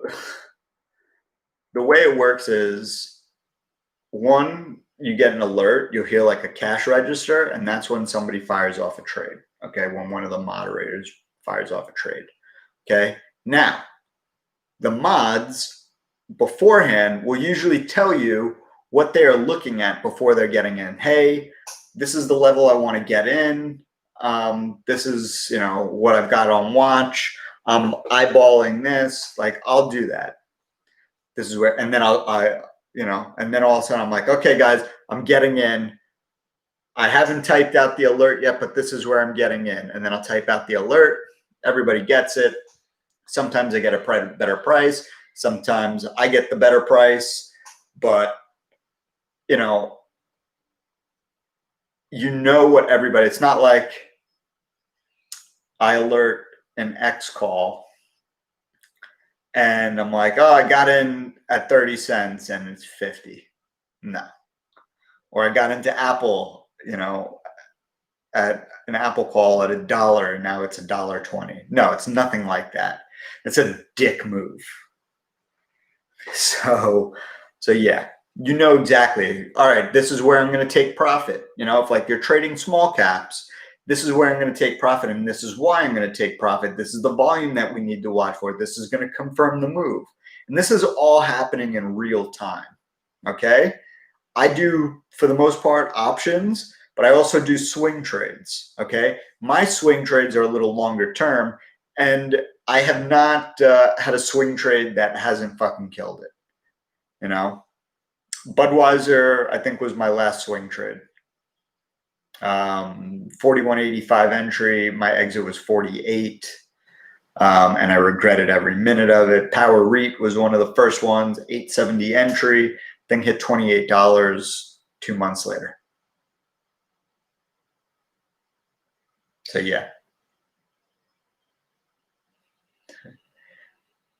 way it works is, one, you get an alert, you'll hear like a cash register, and that's when somebody fires off a trade. Okay, when one of the moderators fires off a trade. Okay, now the mods beforehand will usually tell you what they are looking at before they're getting in. Hey, this is the level I want to get in. This is, you know, what I've got on watch. I'm eyeballing this. Like, I'll do that. This is where, and then and then all of a sudden I'm like, okay, guys, I'm getting in. I haven't typed out the alert yet, but this is where I'm getting in. And then I'll type out the alert. Everybody gets it. Sometimes I get a better price. Sometimes I get the better price. But, you know what everybody, it's not like I alert an X call and I'm like, oh, I got in at 30 cents and it's 50. No. Or I got into Apple, you know, at an Apple call at $1 and now it's $1.20. No, it's nothing like that. It's a dick move. So yeah, you know exactly. All right, this is where I'm going to take profit. You know, if like you're trading small caps, this is where I'm going to take profit, and this is why I'm going to take profit. This is the volume that we need to watch for. This is going to confirm the move, and this is all happening in real time. Okay, I do for the most part options, but I also do swing trades. Okay, my swing trades are a little longer term, and I have not had a swing trade that hasn't fucking killed it. You know, Budweiser, I think, was my last swing trade. 41.85 entry. My exit was 48. And I regretted every minute of it. Power REIT was one of the first ones. 870 entry. Thing hit $28 2 months later. So yeah.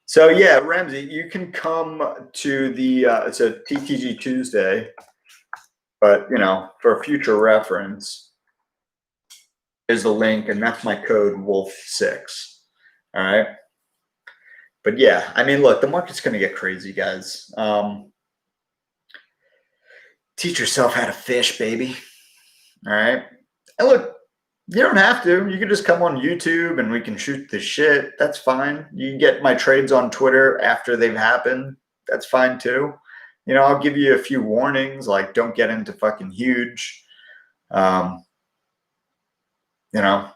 So yeah, Ramsey, you can come to the it's a TTG Tuesday, but you know, for future reference, there's the link, and that's my code Wolf6. All right. But yeah, I mean, look, the market's going to get crazy, guys. Teach yourself how to fish, baby. All right. And look, you don't have to. You can just come on YouTube and we can shoot the shit. That's fine. You can get my trades on Twitter after they've happened. That's fine too. You know, I'll give you a few warnings, like don't get into fucking huge. You know,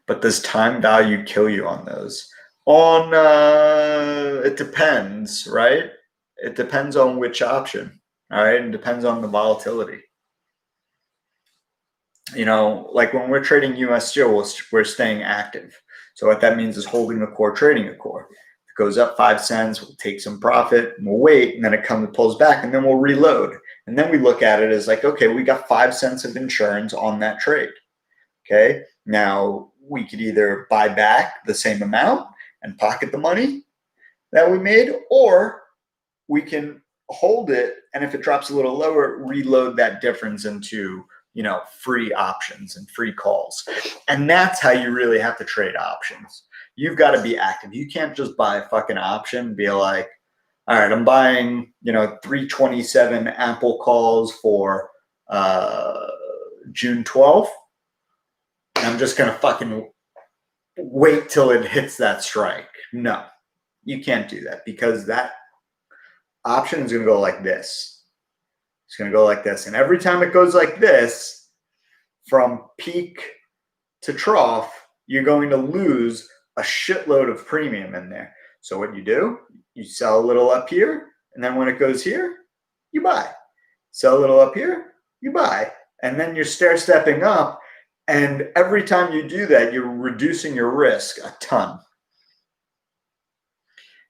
but does time value kill you on those? It depends, right? It depends on which option. All right. It depends on the volatility. You know, like when we're trading US Steel, we're staying active. So what that means is holding the core, trading a core. If it goes up 5 cents, we'll take some profit and we'll wait, and then it pulls back, and then we'll reload. And then we look at it as like, okay, we got 5 cents of insurance on that trade. Okay. Now we could either buy back the same amount and pocket the money that we made, or we can hold it, and if it drops a little lower, reload that difference into, you know, free options and free calls. And that's how you really have to trade options. You've got to be active. You can't just buy a fucking option and be like, all right, I'm buying, you know, 327 Apple calls for June 12th. And I'm just going to fucking wait till it hits that strike. No, you can't do that, because that option is going to go like this. It's going to go like this. And every time it goes like this, from peak to trough, you're going to lose a shitload of premium in there. So what you do, you sell a little up here, and then when it goes here, you buy. Sell a little up here, you buy. And then you're stair-stepping up. And every time you do that, you're reducing your risk a ton.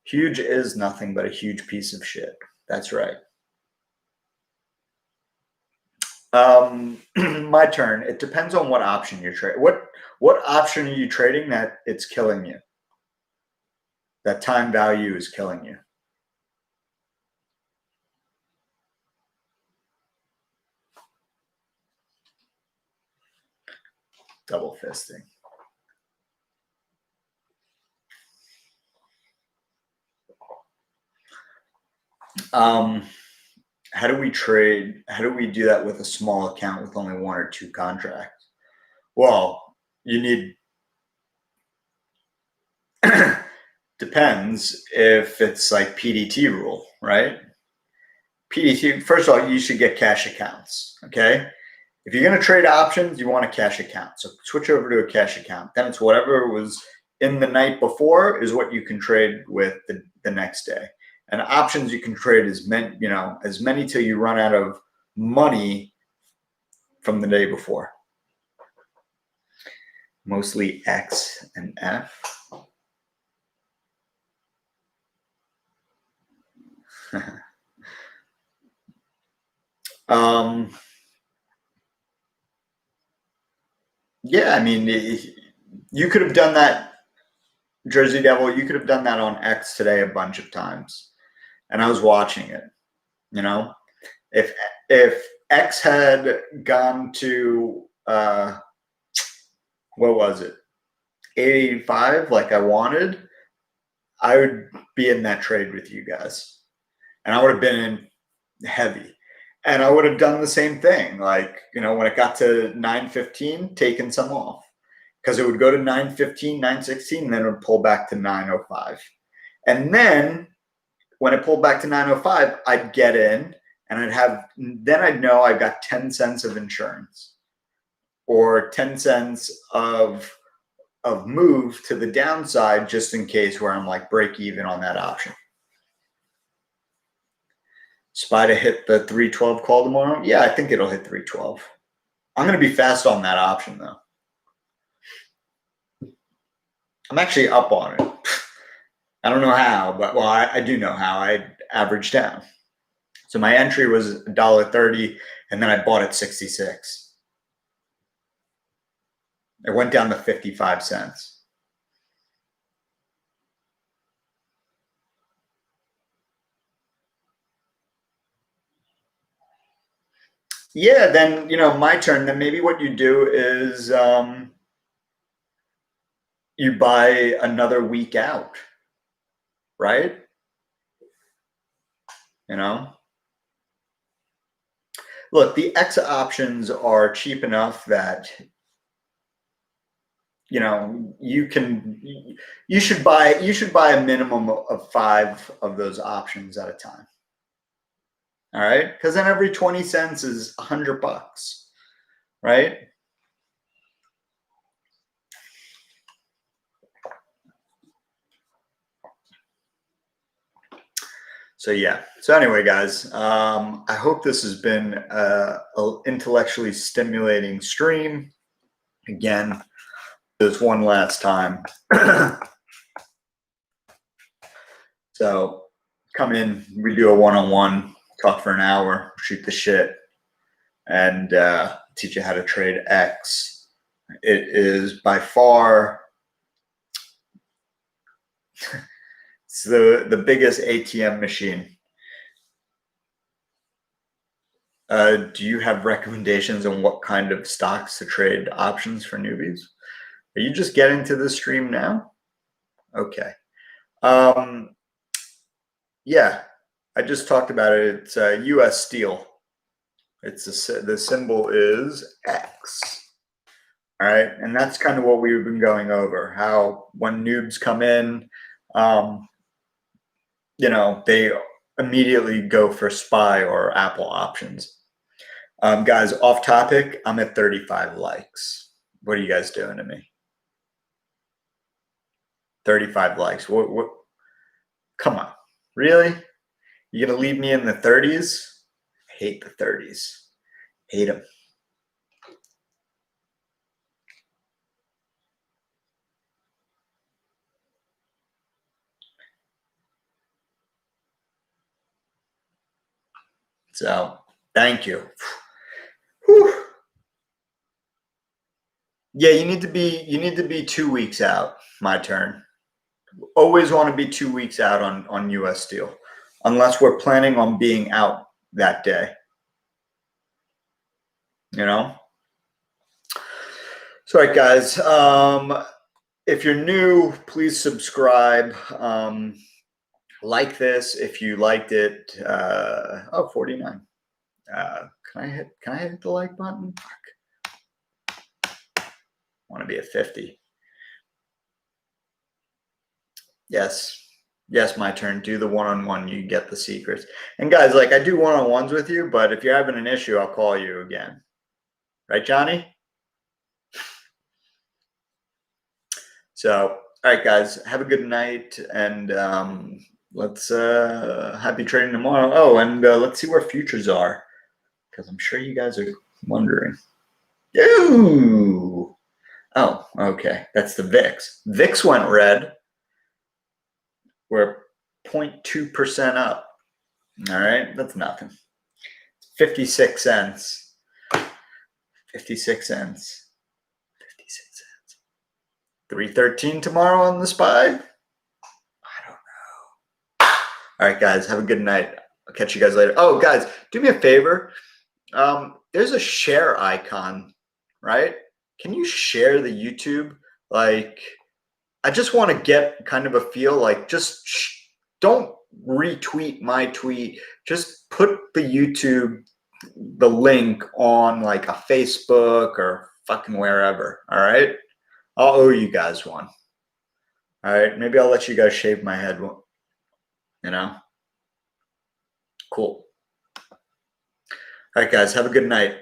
Huge is nothing but a huge piece of shit. That's right. My turn. It depends on what option you're trading. What option are you trading that it's killing you? That time value is killing you. Double fisting. How do we trade? How do we do that with a small account with only 1 or 2 contracts? Well, you need, depends if it's like PDT rule, right? PDT, first of all, you should get cash accounts, okay? If you're going to trade options, you want a cash account. So switch over to a cash account. Then it's whatever was in the night before is what you can trade with the next day. And options you can trade as many till you run out of money from the day before. Mostly X and F. Yeah, I mean, you could have done that, Jersey Devil. You could have done that on X today a bunch of times, and I was watching it. You know, if X had gone to what was it, 885, like I wanted, I would be in that trade with you guys, and I would have been in heavy. And I would have done the same thing. Like, when it got to 915, taken some off. Because it would go to 915, 916, and then it would pull back to 905. And then when it pulled back to 905, I'd get in and then I'd know I got 10 cents of insurance or 10 cents of move to the downside just in case, where I'm like break even on that option. Spida hit the 312 call tomorrow? Yeah, I think it'll hit 312. I'm going to be fast on that option, though. I'm actually up on it. I don't know how, but I do know how. I averaged down. So my entry was $1.30, and then I bought at 66. It went down to 55 cents. Yeah, then, my turn. Then maybe what you do is you buy another week out, right? Look, the X options are cheap enough that you should buy a minimum of 5 of those options at a time. All right, because then every 20 cents is $100, right? So yeah. So anyway, guys, I hope this has been an intellectually stimulating stream. Again, this one last time. So come in, we do a one-on-one, talk for an hour, shoot the shit, and teach you how to trade X. It is by far it's the biggest ATM machine. Do you have recommendations on what kind of stocks to trade options for newbies? Are you just getting to the stream now? Okay. Yeah, I just talked about it. It's U.S. Steel. The symbol is X. All right, and that's kind of what we've been going over. How when noobs come in, they immediately go for SPY or Apple options. Guys, off topic. I'm at 35 likes. What are you guys doing to me? 35 likes. What? Come on, really? You gonna leave me in the 30s? I hate the 30s. Hate them. So thank you. Whew. Yeah, you need to be 2 weeks out. My turn. Always want to be 2 weeks out on US Steel, unless we're planning on being out that day. So, all right, guys. If you're new, please subscribe. Like this if you liked it. 49. Can I hit the like button? Fuck. I want to be at 50. Yes. Yes, my turn. Do the one-on-one. You get the secrets. And guys, like I do one-on-ones with you, but if you're having an issue, I'll call you again. Right, Johnny? So, all right, guys, have a good night, and let's happy trading tomorrow. Oh, and let's see where futures are, because I'm sure you guys are wondering. Ooh. Oh, okay. That's the VIX. VIX went red. We're 0.2% up. All right, that's nothing. 56 cents. 56 cents. 56 cents. 313 tomorrow on the SPY? I don't know. All right, guys, have a good night. I'll catch you guys later. Oh, guys, do me a favor. There's a share icon, right? Can you share the YouTube? Like, I just want to get kind of a feel, like, just don't retweet my tweet. Just put the YouTube, the link on like a Facebook or fucking wherever. All right. I'll owe you guys one. All right. Maybe I'll let you guys shave my head. You know? Cool. All right, guys. Have a good night.